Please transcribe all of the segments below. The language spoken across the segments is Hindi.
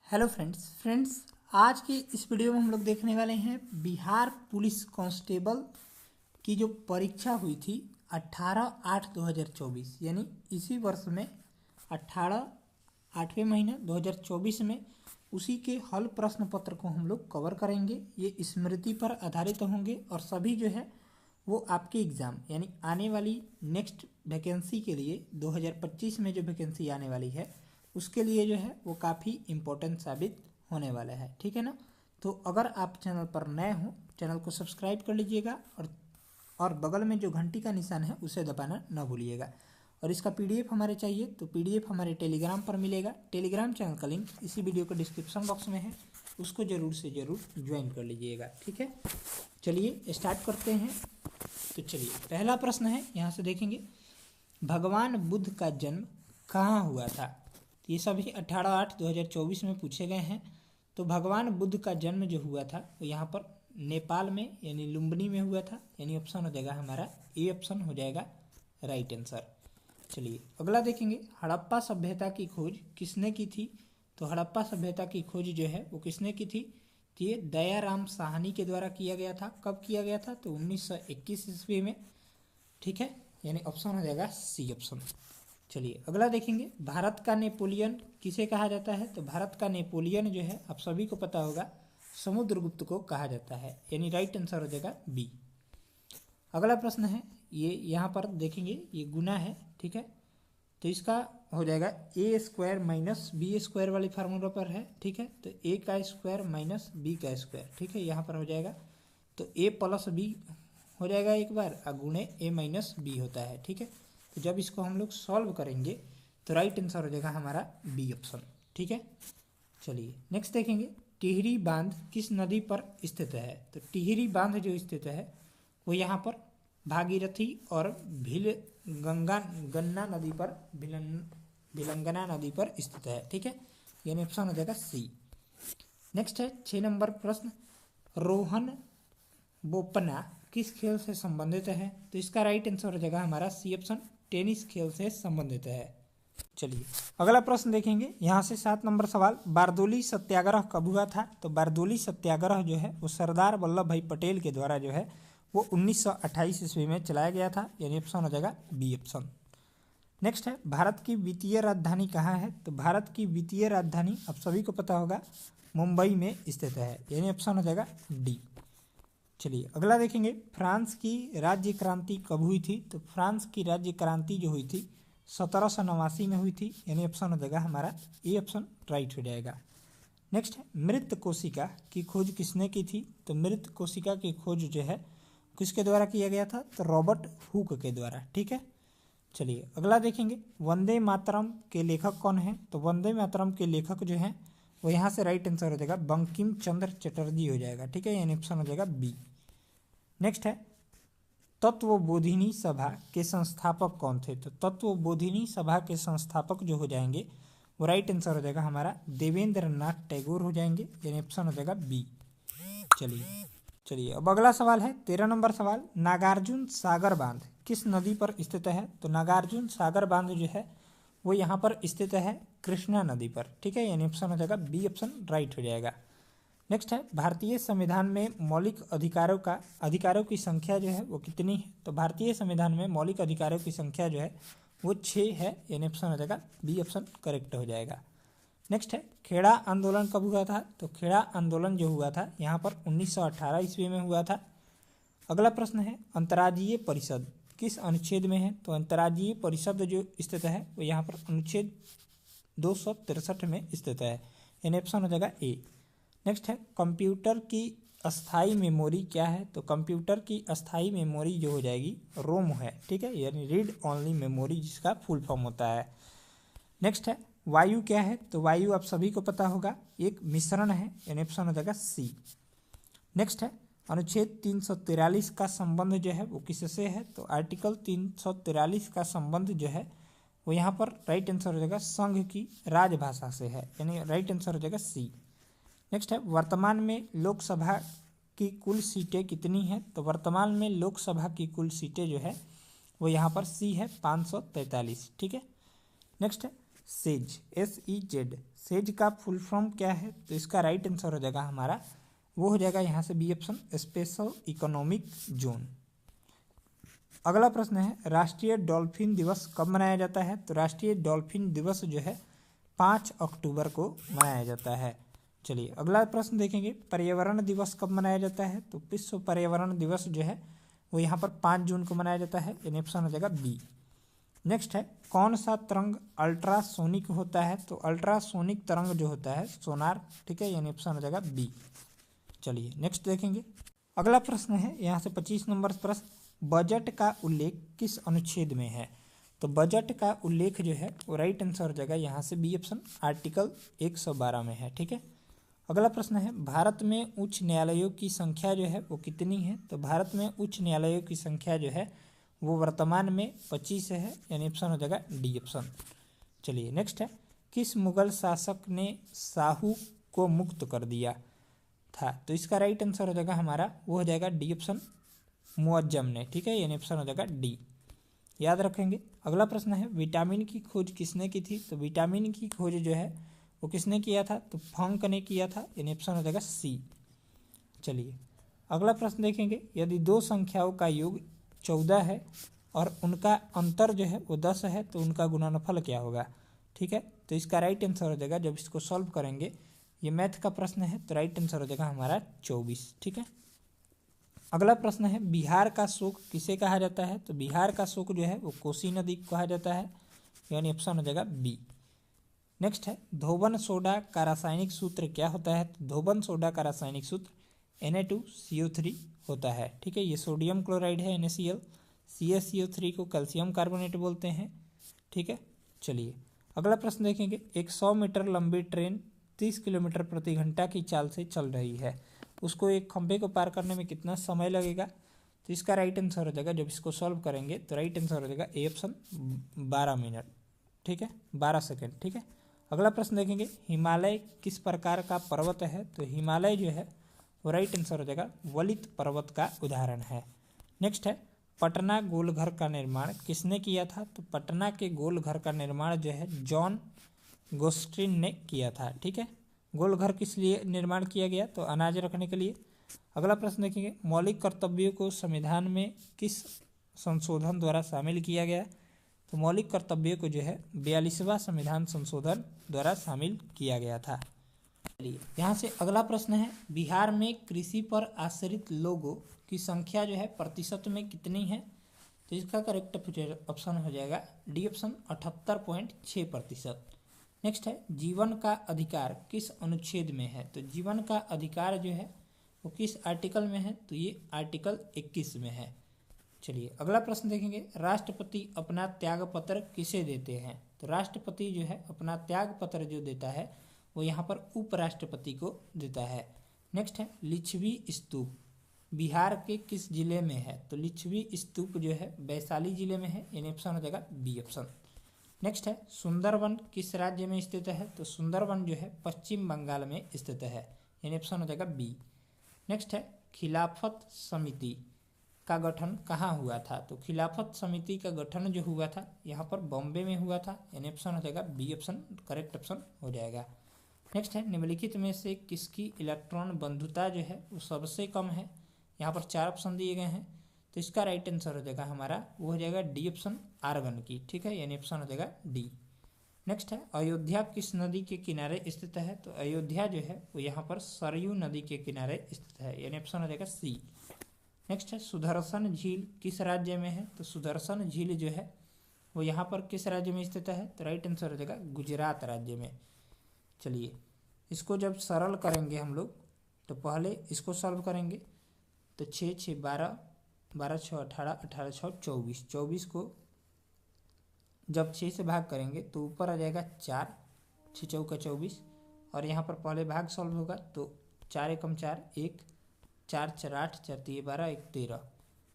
हेलो फ्रेंड्स आज की इस वीडियो में हम लोग देखने वाले हैं बिहार पुलिस कांस्टेबल की जो परीक्षा हुई थी 18/8/2024 यानी इसी वर्ष में 8वें महीने 2024 में उसी के हल प्रश्न पत्र को हम लोग कवर करेंगे। ये स्मृति पर आधारित होंगे और सभी जो है वो आपके एग्ज़ाम यानी आने वाली नेक्स्ट वैकेंसी के लिए 2025 में जो वैकेंसी आने वाली है उसके लिए जो है वो काफ़ी इम्पोर्टेंट साबित होने वाला है। ठीक है ना। तो अगर आप चैनल पर नए हो चैनल को सब्सक्राइब कर लीजिएगा और बगल में जो घंटी का निशान है उसे दबाना न भूलिएगा। और इसका पीडीएफ हमारे चाहिए तो पीडीएफ हमारे टेलीग्राम पर मिलेगा। टेलीग्राम चैनल का लिंक इसी वीडियो के डिस्क्रिप्शन बॉक्स में है, उसको ज़रूर से ज़रूर ज्वाइन कर लीजिएगा। ठीक है, चलिए स्टार्ट करते हैं। तो चलिए पहला प्रश्न है, यहाँ से देखेंगे भगवान बुद्ध का जन्म कहाँ हुआ था। ये सभी 18/8/2024 में पूछे गए हैं। तो भगवान बुद्ध का जन्म जो हुआ था वो यहाँ पर नेपाल में यानी लुम्बिनी में हुआ था, यानी ऑप्शन हो जाएगा हमारा ए ऑप्शन हो जाएगा राइट आंसर। चलिए अगला देखेंगे हड़प्पा सभ्यता की खोज किसने की थी। तो हड़प्पा सभ्यता की खोज जो है वो किसने की थी, तो ये दयाराम साहनी के द्वारा किया गया था। कब किया गया था, तो 1921 ईस्वी में। ठीक है, यानी ऑप्शन हो जाएगा सी ऑप्शन। चलिए अगला देखेंगे भारत का नेपोलियन किसे कहा जाता है। तो भारत का नेपोलियन जो है आप सभी को पता होगा समुद्रगुप्त को कहा जाता है, यानी राइट आंसर हो जाएगा बी। अगला प्रश्न है, ये यहाँ पर देखेंगे ये गुना है। ठीक है, तो इसका हो जाएगा ए स्क्वायर माइनस बी स्क्वायर वाली फार्मूला पर है। ठीक है, तो ए का स्क्वायर माइनस बी का स्क्वायर। ठीक है, यहाँ पर हो जाएगा तो ए प्लस बी हो जाएगा एक बार और गुणे ए माइनस बी होता है। ठीक है, तो जब इसको हम लोग सॉल्व करेंगे तो राइट आंसर हो जाएगा हमारा बी ऑप्शन। ठीक है, चलिए नेक्स्ट देखेंगे टिहरी बांध किस नदी पर स्थित है। तो टिहरी बांध जो स्थित है वो यहाँ पर भागीरथी और गन्ना नदी पर भिलंगना नदी पर स्थित है। ठीक है, यानी ऑप्शन हो जाएगा सी। नेक्स्ट है 6 नंबर प्रश्न रोहन बोपन्ना किस खेल से संबंधित है। तो इसका राइट आंसर हो जाएगा हमारा सी ऑप्शन, टेनिस खेल से संबंधित है। चलिए अगला प्रश्न देखेंगे, यहाँ से 7 नंबर सवाल बारदोली सत्याग्रह कब हुआ था। तो बारदोली सत्याग्रह जो है वो सरदार वल्लभ भाई पटेल के द्वारा जो है वो 1928 ईस्वी में चलाया गया था, यानी ऑप्शन हो जाएगा बी ऑप्शन। नेक्स्ट है भारत की वित्तीय राजधानी कहाँ है। तो भारत की वित्तीय राजधानी आप सभी को पता होगा मुंबई में स्थित है, यानी ऑप्शन हो जाएगा डी। चलिए अगला देखेंगे फ्रांस की राज्य क्रांति कब हुई थी। तो फ्रांस की राज्य क्रांति जो हुई थी 1789 में हुई थी, यानी ऑप्शन हो जाएगा हमारा ए ऑप्शन राइट हो जाएगा। नेक्स्ट है मृत कोशिका की खोज किसने की थी। तो मृत कोशिका की खोज जो है किसके द्वारा किया गया था, तो रॉबर्ट हुक के द्वारा। ठीक है, चलिए अगला देखेंगे वंदे मातरम के लेखक कौन है। तो वंदे मातरम के लेखक जो हैं वो यहाँ से राइट आंसर हो जाएगा बंकिम चंद्र चटर्जी हो जाएगा। ठीक है, यानी ऑप्शन हो जाएगा बी। नेक्स्ट है तत्वबोधिनी सभा के संस्थापक कौन थे। तो तत्वबोधिनी सभा के संस्थापक जो हो जाएंगे वो राइट आंसर हो जाएगा हमारा देवेंद्र नाथ टैगोर हो जाएंगे, यानी ऑप्शन हो जाएगा बी। चलिए अब अगला सवाल है 13 नंबर सवाल नागार्जुन सागर बांध किस नदी पर स्थित है। तो नागार्जुन सागर बांध जो है वो यहाँ पर स्थित है कृष्णा नदी पर। ठीक है, यानी ऑप्शन हो जाएगा बी ऑप्शन राइट हो जाएगा। नेक्स्ट है भारतीय संविधान में मौलिक अधिकारों की संख्या जो है वो कितनी है। तो भारतीय संविधान में मौलिक अधिकारों की संख्या जो है वो 6 है, यानी ऑप्शन हो जाएगा बी ऑप्शन करेक्ट हो जाएगा। नेक्स्ट है खेड़ा आंदोलन कब हुआ था। तो खेड़ा आंदोलन जो हुआ था यहाँ पर 1918 ईस्वी में हुआ था। अगला प्रश्न है अंतर्राज्यीय परिषद किस अनुच्छेद में है। तो अंतर्राज्यीय परिषद जो स्थित है वो यहाँ पर अनुच्छेद 263 में स्थित है, यानी ऑप्शन हो जाएगा ए। नेक्स्ट है कंप्यूटर की अस्थाई मेमोरी क्या है। तो कंप्यूटर की अस्थाई मेमोरी जो हो जाएगी रोम है। ठीक है, यानी रीड ओनली मेमोरी जिसका फुल फॉर्म होता है। नेक्स्ट है वायु क्या है। तो वायु आप सभी को पता होगा एक मिश्रण है, यानी ऑप्शन हो जाएगा सी। नेक्स्ट है अनुच्छेद 343 का संबंध जो है वो किससे है। तो आर्टिकल 343 का संबंध जो है वो यहाँ पर राइट आंसर हो जाएगा संघ की राजभाषा से है, यानी राइट आंसर हो जाएगा सी। नेक्स्ट है वर्तमान में लोकसभा की कुल सीटें कितनी हैं। तो वर्तमान में लोकसभा की कुल सीटें जो है वो यहाँ पर सी है 543। ठीक है, नेक्स्ट है सेज, SEZ, सेज का फुल फॉर्म क्या है? तो इसका राइट आंसर हो जाएगा हमारा, वो हो जाएगा यहाँ से B option, special economic zone. अगला प्रश्न है, राष्ट्रीय डॉल्फिन दिवस कब मनाया जाता है? तो राष्ट्रीय डॉल्फिन दिवस जो है 5 अक्टूबर को मनाया जाता है। चलिए अगला प्रश्न देखेंगे, पर्यावरण दिवस कब मनाया जाता है? तो विश्व पर्यावरण दिवस जो है वो यहाँ पर 5 जून को मनाया जाता है, यानी ऑप्शन हो जाएगा बी। नेक्स्ट है, कौन सा तरंग अल्ट्रासोनिक होता है? तो अल्ट्रासोनिक तरंग जो होता है सोनार, ठीक है, यानी ऑप्शन हो जाएगा बी। चलिए नेक्स्ट देखेंगे। अगला प्रश्न है यहाँ से 25 नंबर प्रश्न, बजट का उल्लेख किस अनुच्छेद में है? तो बजट का उल्लेख जो है वो राइट आंसर हो जाएगा यहाँ से बी ऑप्शन, आर्टिकल 112 में है, ठीक है। अगला प्रश्न है, भारत में उच्च न्यायालयों की संख्या जो है वो कितनी है? तो भारत में उच्च न्यायालयों की संख्या जो है वो वर्तमान में 25 है, यानी ऑप्शन हो जाएगा डी ऑप्शन। चलिए नेक्स्ट है, किस मुगल शासक ने साहू को मुक्त कर दिया था? तो इसका राइट आंसर हो जाएगा हमारा, वो हो जाएगा डी ऑप्शन, मुअज्जम ने, ठीक है, यानी ऑप्शन हो जाएगा डी, याद रखेंगे। अगला प्रश्न है, विटामिन की खोज किसने की थी? तो विटामिन की खोज जो है वो किसने किया था? तो फंक ने किया था, यानी ऑप्शन हो जाएगा सी। चलिए अगला प्रश्न देखेंगे, यदि दो संख्याओं का योग 14 है और उनका अंतर जो है वो 10 है तो उनका गुणनफल क्या होगा? ठीक है, तो इसका राइट आंसर हो जाएगा, जब इसको सॉल्व करेंगे, ये मैथ का प्रश्न है, तो राइट आंसर हो जाएगा हमारा 24, ठीक है। अगला प्रश्न है, बिहार का शोक किसे कहा जाता है? तो बिहार का शोक जो है वो कोसी नदी को कहा जाता है, यानी ऑप्शन हो जाएगा बी। नेक्स्ट है, धोबन सोडा का रासायनिक सूत्र क्या होता है? तो धोबन सोडा का रासायनिक सूत्र Na2CO3 होता है, ठीक है। ये सोडियम क्लोराइड है NaCl, CaCO3 को कैल्शियम कार्बोनेट बोलते हैं, ठीक है। चलिए अगला प्रश्न देखेंगे, एक 100 मीटर लंबी ट्रेन 30 किलोमीटर प्रति घंटा की चाल से चल रही है, उसको एक खंभे को पार करने में कितना समय लगेगा? तो इसका राइट आंसर हो जाएगा, जब इसको सॉल्व करेंगे तो राइट आंसर हो जाएगा ए ऑप्शन, 12 मिनट, ठीक है, 12 सेकेंड, ठीक है। अगला प्रश्न देखेंगे, हिमालय किस प्रकार का पर्वत है? तो हिमालय जो है वो राइट आंसर हो जाएगा वलित पर्वत का उदाहरण है। नेक्स्ट है, पटना गोलघर का निर्माण किसने किया था? तो पटना के गोलघर का निर्माण जो है जॉन गोस्टिन ने किया था, ठीक है। गोलघर किस लिए निर्माण किया गया? तो अनाज रखने के लिए। अगला प्रश्न देखेंगे, मौलिक कर्तव्यों को संविधान में किस संशोधन द्वारा शामिल किया गया? तो मौलिक कर्तव्यों को जो है 42वां संविधान संशोधन द्वारा शामिल किया गया था। चलिए यहाँ से अगला प्रश्न है, बिहार में कृषि पर आश्रित लोगों की संख्या जो है प्रतिशत में कितनी है? तो इसका करेक्ट ऑप्शन हो जाएगा डी ऑप्शन, 78.6%। नेक्स्ट है, जीवन का अधिकार किस अनुच्छेद में है? तो जीवन का अधिकार जो है वो किस आर्टिकल में है? तो ये आर्टिकल 21 में है। चलिए अगला प्रश्न देखेंगे, राष्ट्रपति अपना त्याग पत्र किसे देते हैं? तो राष्ट्रपति जो है अपना त्याग पत्र जो देता है वो यहाँ पर उपराष्ट्रपति को देता है। नेक्स्ट है, लिच्छवी स्तूप बिहार के किस जिले में है? तो लिच्छवी स्तूप जो है वैशाली जिले में है, यानी ऑप्शन हो जाएगा बी ऑप्शन। नेक्स्ट है, सुंदरवन किस राज्य में स्थित है? तो सुंदरवन जो है पश्चिम बंगाल में स्थित है, यानी ऑप्शन हो जाएगा बी। नेक्स्ट है, खिलाफत समिति का गठन कहाँ हुआ था? तो खिलाफत समिति का गठन जो हुआ था यहाँ पर बॉम्बे में हुआ था, यानी ऑप्शन हो जाएगा बी ऑप्शन, करेक्ट ऑप्शन हो जाएगा। नेक्स्ट है, निम्नलिखित में से किसकी इलेक्ट्रॉन बंधुता जो है वो सबसे कम है? यहाँ पर 4 ऑप्शन दिए गए हैं, तो इसका राइट आंसर हो जाएगा हमारा, वो हो जाएगा डी ऑप्शन, आर्गन की, ठीक है, यानी ऑप्शन हो जाएगा डी। नेक्स्ट है, अयोध्या किस नदी के किनारे स्थित है? तो अयोध्या जो है वो यहाँ पर सरयू नदी के किनारे स्थित है, यानी ऑप्शन हो जाएगा सी। नेक्स्ट है, सुदर्शन झील किस राज्य में है? तो सुदर्शन झील जो है वो यहाँ पर किस राज्य में स्थित है? तो राइट आंसर हो जाएगा गुजरात राज्य में। चलिए इसको जब सरल करेंगे हम लोग, तो पहले इसको सॉल्व करेंगे, तो 6 6 12, 12 6 18, 18 6 24, 24 को जब 6 से भाग करेंगे तो ऊपर आ जाएगा 4, 6 चौका 24, और यहाँ पर पहले भाग सॉल्व होगा, तो 4 एकम 4, 1, 4 4 8, 4 3 12, 1 13,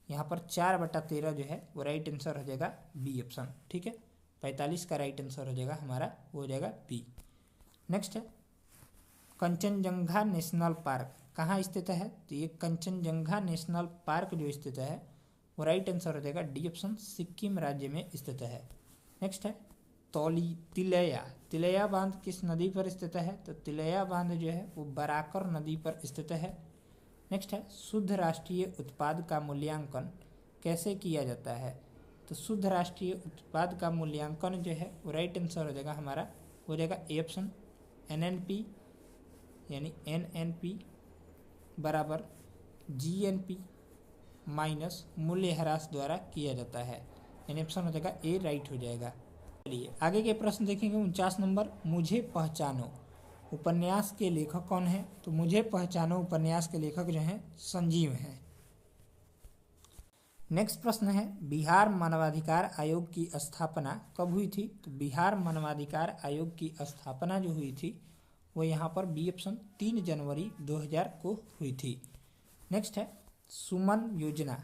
यहाँ पर 4/13 जो है वो राइट आंसर हो जाएगा बी ऑप्शन, ठीक है। 45 का राइट आंसर हो जाएगा हमारा, वो हो जाएगा बी। नेक्स्ट है, कंचनजंगा नेशनल पार्क कहाँ स्थित है? तो ये कंचनजंगा नेशनल पार्क जो स्थित है वो राइट आंसर हो जाएगा डी ऑप्शन, सिक्किम राज्य में स्थित है। नेक्स्ट है, तिलैया बांध किस नदी पर स्थित है? तो तिलैया बांध जो है वो बराकर नदी पर स्थित है। नेक्स्ट है शुद्ध राष्ट्रीय उत्पाद का मूल्यांकन कैसे किया जाता है? तो शुद्ध राष्ट्रीय उत्पाद का मूल्यांकन जो है वो राइट आंसर हो जाएगा हमारा, हो जाएगा ए ऑप्शन एनएनपी, यानी एनएनपी बराबर जीएनपी माइनस मूल्य ह्रास द्वारा किया जाता है, यानी ऑप्शन हो जाएगा ए राइट हो जाएगा। चलिए आगे के प्रश्न देखेंगे। 49 नंबर, मुझे पहचानो उपन्यास के लेखक कौन है? तो मुझे पहचानो उपन्यास के लेखक जो हैं संजीव हैं। नेक्स्ट प्रश्न है बिहार मानवाधिकार आयोग की स्थापना कब हुई थी? तो बिहार मानवाधिकार आयोग की स्थापना जो हुई थी वो यहाँ पर बी ऑप्शन 3 जनवरी 2000 को हुई थी। नेक्स्ट है सुमन योजना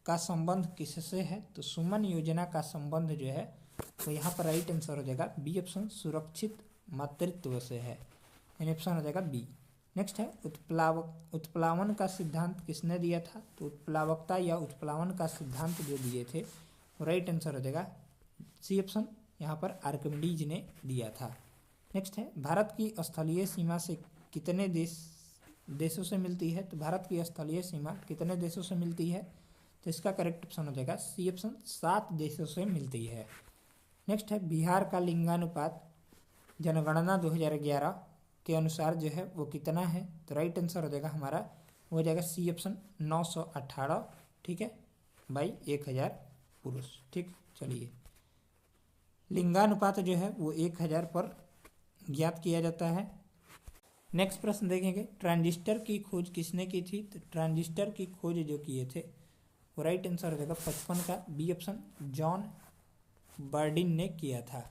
का संबंध किससे है? तो सुमन योजना का संबंध जो है वो यहाँ पर राइट आंसर हो जाएगा बी ऑप्शन सुरक्षित मातृत्व से है, यानी ऑप्शन हो जाएगा बी। नेक्स्ट है उत्प्लावन का सिद्धांत किसने दिया था? तो उत्प्लावकता या उत्प्लावन का सिद्धांत जो दिए थे वो राइट आंसर हो जाएगा सी ऑप्शन, यहाँ पर आर्किमिडीज ने दिया था। नेक्स्ट है भारत की स्थलीय सीमा से कितने देशों से मिलती है? तो भारत की स्थलीय सीमा कितने देशों से मिलती है? तो इसका करेक्ट ऑप्शन हो जाएगा सी ऑप्शन 7 देशों से मिलती है। नेक्स्ट है बिहार का लिंगानुपात जनगणना 2011 के अनुसार जो है वो कितना है? तो राइट आंसर हो जाएगा हमारा, हो जाएगा सी ऑप्शन 918, ठीक है, बाई 1000 पुरुष। ठीक, चलिए लिंगानुपात जो है वो 1000 पर ज्ञात किया जाता है। नेक्स्ट प्रश्न देखेंगे ट्रांजिस्टर की खोज किसने की थी? तो ट्रांजिस्टर की खोज जो किए थे वो राइट आंसर हो जाएगा 55 का बी ऑप्शन जॉन बर्डिन ने किया था।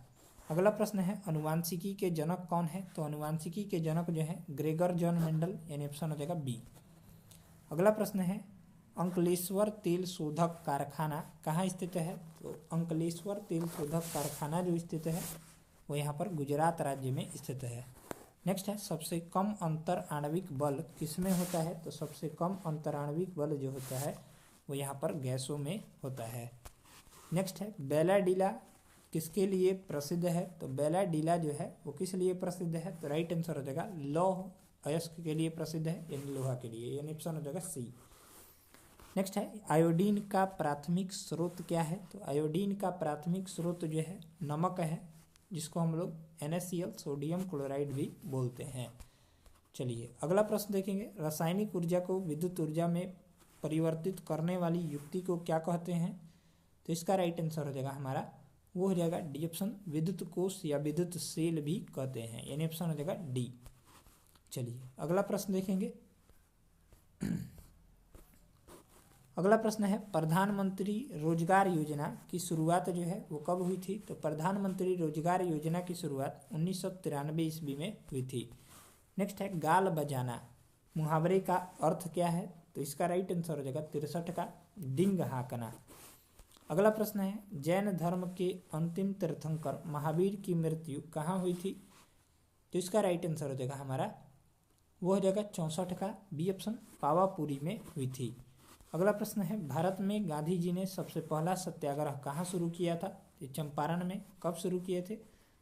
अगला प्रश्न है अनुवांशिकी के जनक कौन है? तो अनुवांशिकी के जनक जो है ग्रेगर जॉन मेंडल, यानी ऑप्शन हो जाएगा बी। अगला प्रश्न है अंकलेश्वर तेल शोधक कारखाना कहाँ स्थित है? तो अंकलेश्वर तेल शोधक कारखाना जो स्थित है वो यहाँ पर गुजरात राज्य में स्थित है। नेक्स्ट है सबसे कम अंतर आणविक बल किसमें होता है? तो सबसे कम अंतर आणविक बल जो होता है वो यहाँ पर गैसों में होता है। नेक्स्ट है बेलाडीला किसके लिए प्रसिद्ध है? तो बेलाडीला जो है वो किस लिए प्रसिद्ध है? तो राइट आंसर हो जाएगा लौह अयस्क के लिए प्रसिद्ध है, यानी लोहा के लिए, यानी ऑप्शन हो जाएगा सी। नेक्स्ट है आयोडीन का प्राथमिक स्रोत क्या है? तो आयोडीन का प्राथमिक स्रोत जो है नमक है, जिसको हम लोग NaCl सोडियम क्लोराइड भी बोलते हैं। चलिए अगला प्रश्न देखेंगे रासायनिक ऊर्जा को विद्युत ऊर्जा में परिवर्तित करने वाली युक्ति को क्या कहते हैं? तो इसका राइट आंसर हो जाएगा हमारा, वो हो जाएगा डी ऑप्शन विद्युत कोष या विद्युत सेल भी कहते हैं, यानी ऑप्शन हो जाएगा डी। चलिए अगला प्रश्न देखेंगे। अगला प्रश्न है प्रधानमंत्री रोजगार योजना की शुरुआत जो है वो कब हुई थी? तो प्रधानमंत्री रोजगार योजना की शुरुआत 1993 ईस्वी में हुई थी। नेक्स्ट है गाल बजाना मुहावरे का अर्थ क्या है? तो इसका राइट आंसर हो जाएगा 63 का डिंग हाँकना। अगला प्रश्न है जैन धर्म के अंतिम तीर्थंकर महावीर की मृत्यु कहाँ हुई थी? तो इसका राइट आंसर हो जाएगा हमारा, वो हो जाएगा 64 का बी ऑप्शन पावापुरी में हुई थी। अगला प्रश्न है भारत में गांधी जी ने सबसे पहला सत्याग्रह कहाँ शुरू किया था? ये चंपारण में। कब शुरू किए थे?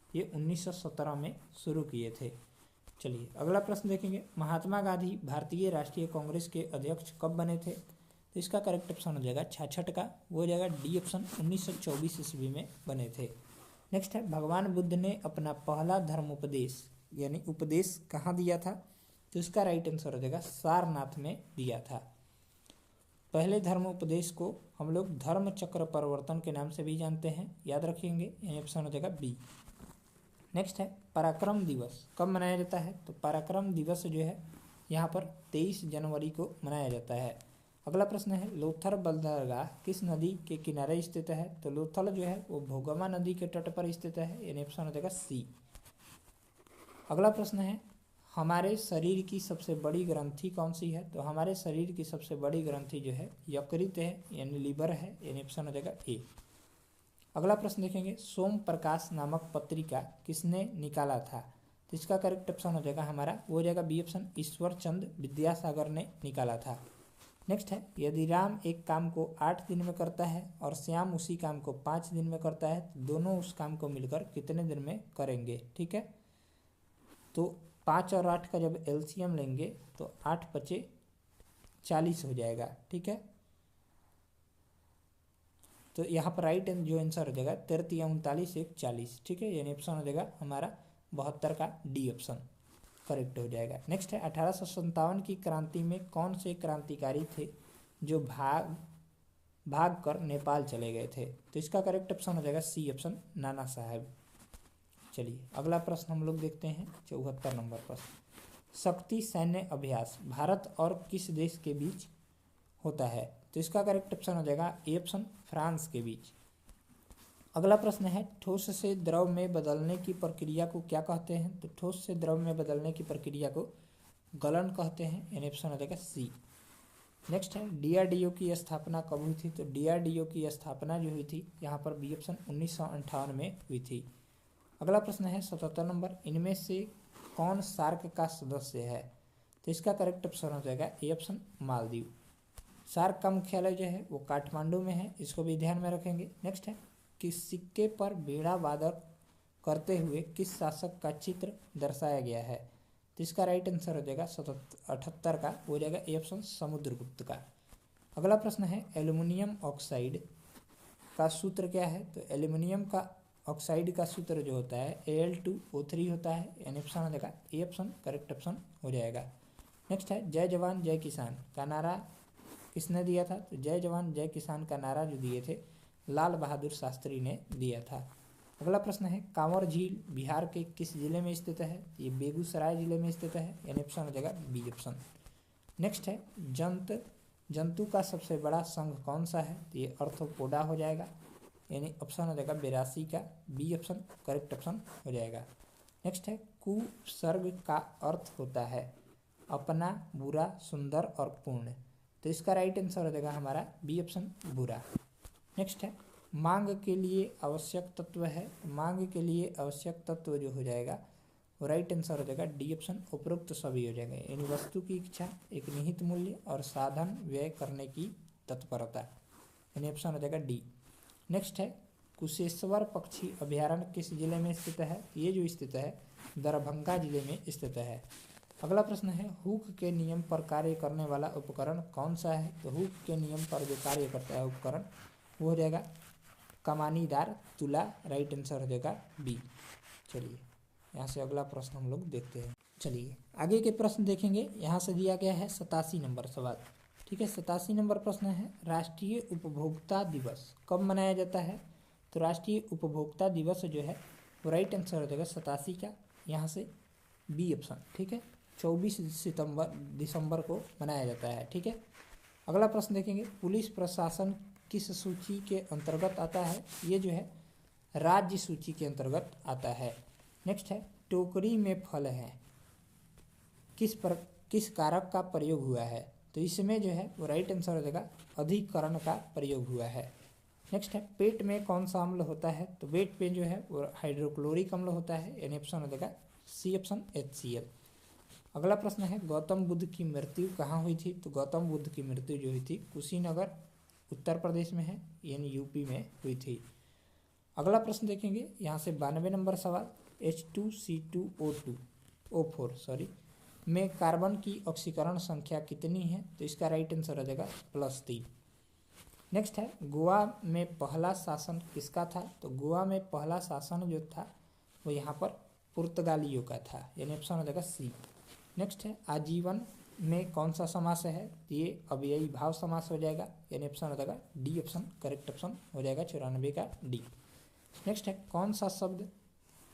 ये 1917 में शुरू किए थे। चलिए अगला प्रश्न देखेंगे महात्मा गांधी भारतीय राष्ट्रीय कांग्रेस के अध्यक्ष कब बने थे? तो इसका करेक्ट ऑप्शन हो जाएगा 66 का, वो हो जाएगा डी ऑप्शन 1924 ईस्वी में बने थे। नेक्स्ट है भगवान बुद्ध ने अपना पहला धर्मोपदेश यानी उपदेश कहाँ दिया था? तो इसका राइट आंसर हो जाएगा सारनाथ में दिया था। पहले धर्मोपदेश को हम लोग धर्म चक्र परिवर्तन के नाम से भी जानते हैं, याद रखेंगे, यानी ऑप्शन हो जाएगा बी। नेक्स्ट है पराक्रम दिवस कब मनाया जाता है? तो पराक्रम दिवस जो है यहाँ पर 23 जनवरी को मनाया जाता है। अगला प्रश्न है लोथल बंदरगाह किस नदी के किनारे स्थित है? तो लोथल जो है वो भोगमा नदी के तट पर स्थित है, यानी ऑप्शन हो जाएगा सी। अगला प्रश्न है हमारे शरीर की सबसे बड़ी ग्रंथि कौन सी है? तो हमारे शरीर की सबसे बड़ी ग्रंथि जो है यकृत है, यानी लीवर है, यानी ऑप्शन हो जाएगा ए। अगला प्रश्न देखेंगे सोम प्रकाश नामक पत्रिका किसने निकाला था? तो इसका करेक्ट ऑप्शन हो जाएगा हमारा, वो हो जाएगा बी ऑप्शन ईश्वर चंद विद्यासागर ने निकाला था। नेक्स्ट है, यदि राम एक काम को 8 दिन में करता है और श्याम उसी काम को 5 दिन में करता है तो दोनों उस काम को मिलकर कितने दिन में करेंगे। ठीक है, तो 5 और 8 का जब एलसीएम लेंगे तो 8 पचे 40 हो जाएगा। ठीक है, तो यहाँ पर राइट जो आंसर हो जाएगा 13 39 1 40। ठीक है, यानी ऑप्शन हो जाएगा हमारा 72 का डी ऑप्शन करेक्ट हो जाएगा। नेक्स्ट है, 1857 की क्रांति में कौन से क्रांतिकारी थे जो भाग कर नेपाल चले गए थे। तो इसका करेक्ट ऑप्शन हो जाएगा सी ऑप्शन, नाना साहब। चलिए अगला प्रश्न हम लोग देखते हैं, 74 नंबर प्रश्न। शक्ति सैन्य अभ्यास भारत और किस देश के बीच होता है। तो इसका करेक्ट ऑप्शन हो जाएगा ए ऑप्शन, फ्रांस के बीच। अगला प्रश्न है, ठोस से द्रव में बदलने की प्रक्रिया को क्या कहते हैं। तो ठोस से द्रव में बदलने की प्रक्रिया को गलन कहते हैं, यानी ऑप्शन हो जाएगा सी। नेक्स्ट है, डीआरडीओ की स्थापना कब हुई थी। तो डीआरडीओ की स्थापना जो हुई थी यहाँ पर बी ऑप्शन 1958 में हुई थी। अगला प्रश्न है 77 नंबर, इनमें से कौन सार्क का सदस्य है। तो इसका करेक्ट ऑप्शन हो जाएगा ए ऑप्शन, मालदीव। सार्क का मुख्यालय जो है वो काठमांडू में है, इसको भी ध्यान में रखेंगे। नेक्स्ट है, किस सिक्के पर बेड़ा वादक करते हुए किस शासक का चित्र दर्शाया गया है। तो इसका राइट आंसर हो जाएगा 78 का हो जाएगा ए ऑप्शन, समुद्रगुप्त का। अगला प्रश्न है, एल्युमिनियम ऑक्साइड का सूत्र क्या है। तो एल्युमिनियम का ऑक्साइड का सूत्र जो होता है Al2O3 होता है, यानी ऑप्शन हो जाएगा ए ऑप्शन करेक्ट ऑप्शन हो जाएगा। नेक्स्ट है, जय जवान जय किसान का नारा किसने दिया था। तो जय जवान जय किसान का नारा जो दिए थे लाल बहादुर शास्त्री ने दिया था। अगला प्रश्न है, कांवर झील बिहार के किस जिले में स्थित है। ये बेगूसराय जिले में स्थित है, यानी ऑप्शन हो जाएगा बी ऑप्शन। नेक्स्ट है, जंतु का सबसे बड़ा संघ कौन सा है। तो ये अर्थोपोडा हो जाएगा, यानी ऑप्शन हो जाएगा 82 का बी ऑप्शन करेक्ट ऑप्शन हो जाएगा। नेक्स्ट है, कुसर्ग का अर्थ होता है अपना, बुरा, सुंदर और पूर्ण। तो इसका राइट आंसर हो जाएगा हमारा बी ऑप्शन, बुरा। नेक्स्ट है, मांग के लिए आवश्यक तत्व है। मांग के लिए आवश्यक तत्व जो हो जाएगा वो राइट आंसर हो जाएगा डी ऑप्शन, उपरोक्त सभी हो जाएगा, यानी वस्तु की इच्छा, एक निहित मूल्य और साधन व्यय करने की तत्परता, यानी ऑप्शन हो जाएगा डी। नेक्स्ट है, कुशेश्वर पक्षी अभ्यारण्य किस जिले में स्थित है। ये जो स्थित है दरभंगा जिले में स्थित है। अगला प्रश्न है, हुक के नियम पर कार्य करने वाला उपकरण कौन सा है। तो हुक के नियम पर जो कार्य करता है उपकरण वो हो जाएगा कमानीदार तुला, राइट आंसर हो जाएगा बी। चलिए यहाँ से अगला प्रश्न हम लोग देखते हैं। चलिए आगे के प्रश्न देखेंगे। यहाँ से दिया गया है 87 नंबर सवाल। ठीक है, 87 नंबर प्रश्न है, राष्ट्रीय उपभोक्ता दिवस कब मनाया जाता है। तो राष्ट्रीय उपभोक्ता दिवस जो है वो राइट आंसर हो जाएगा 87 का, यहाँ से बी ऑप्शन। ठीक है, 24 दिसंबर को मनाया जाता है। ठीक है, अगला प्रश्न देखेंगे, पुलिस प्रशासन किस सूची के अंतर्गत आता है। ये जो है राज्य सूची के अंतर्गत आता है। नेक्स्ट है, टोकरी में फल है किस कारक का प्रयोग हुआ है। तो इसमें जो है वो राइट आंसर हो जाएगा अधिकरण का प्रयोग हुआ है। नेक्स्ट है, पेट में कौन सा अम्ल होता है। तो पेट में जो है वो हाइड्रोक्लोरिक अम्ल होता है, यानी ऑप्शन हो जाएगा सी ऑप्शन HCl। अगला प्रश्न है, गौतम बुद्ध की मृत्यु कहाँ हुई थी। तो गौतम बुद्ध की मृत्यु जो हुई थी कुशीनगर उत्तर प्रदेश में है, यानी यूपी में हुई थी। अगला प्रश्न देखेंगे, यहाँ से 92 नंबर सवाल, H2C2O4 में कार्बन की ऑक्सीकरण संख्या कितनी है। तो इसका राइट आंसर हो जाएगा +3। नेक्स्ट है, गोवा में पहला शासन किसका था। तो गोवा में पहला शासन जो था वो यहाँ पर पुर्तगालियों का था, यानी ऑप्शन हो जाएगा सी। नेक्स्ट है, आजीवन में कौन सा समास है। ये अव्ययी भाव समास हो जाएगा, यानी ऑप्शन हो जाएगा डी ऑप्शन करेक्ट ऑप्शन हो जाएगा 94 का डी। नेक्स्ट है, कौन सा शब्द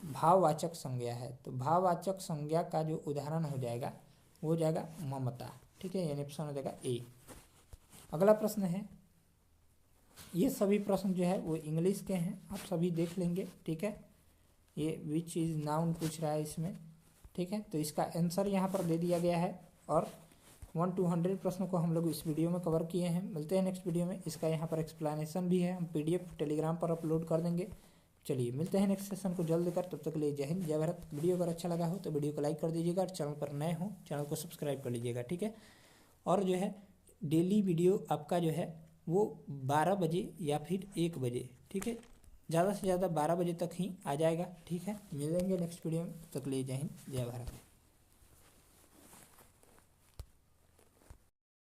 भाववाचक संज्ञा है। तो भाववाचक संज्ञा का जो उदाहरण हो जाएगा वो हो जाएगा ममता। ठीक है, यानी ऑप्शन हो जाएगा ए। अगला प्रश्न है, ये सभी प्रश्न जो है वो इंग्लिश के हैं, आप सभी देख लेंगे। ठीक है, ये विच इज नाउन पूछ रहा है इसमें। ठीक है, तो इसका आंसर यहाँ पर दे दिया गया है और 1 to 100 प्रश्नों को हम लोग इस वीडियो में कवर किए हैं। मिलते हैं नेक्स्ट वीडियो में। इसका यहाँ पर एक्सप्लेनेशन भी है, हम PDF टेलीग्राम पर अपलोड कर देंगे। चलिए मिलते हैं नेक्स्ट सेशन को जल्द कर, तब तक के लिए जय हिंद जय भारत। वीडियो अगर अच्छा लगा हो तो वीडियो को लाइक कर दीजिएगा और चैनल पर नए हो चैनल को सब्सक्राइब कर लीजिएगा। ठीक है, और जो है डेली वीडियो आपका जो है वो 12 बजे या फिर 1 बजे, ठीक है, ज़्यादा से ज़्यादा 12 बजे तक ही आ जाएगा, ठीक है। मिलेंगे नेक्स्ट वीडियो में, तब तक ले जय हिंद जय भारत।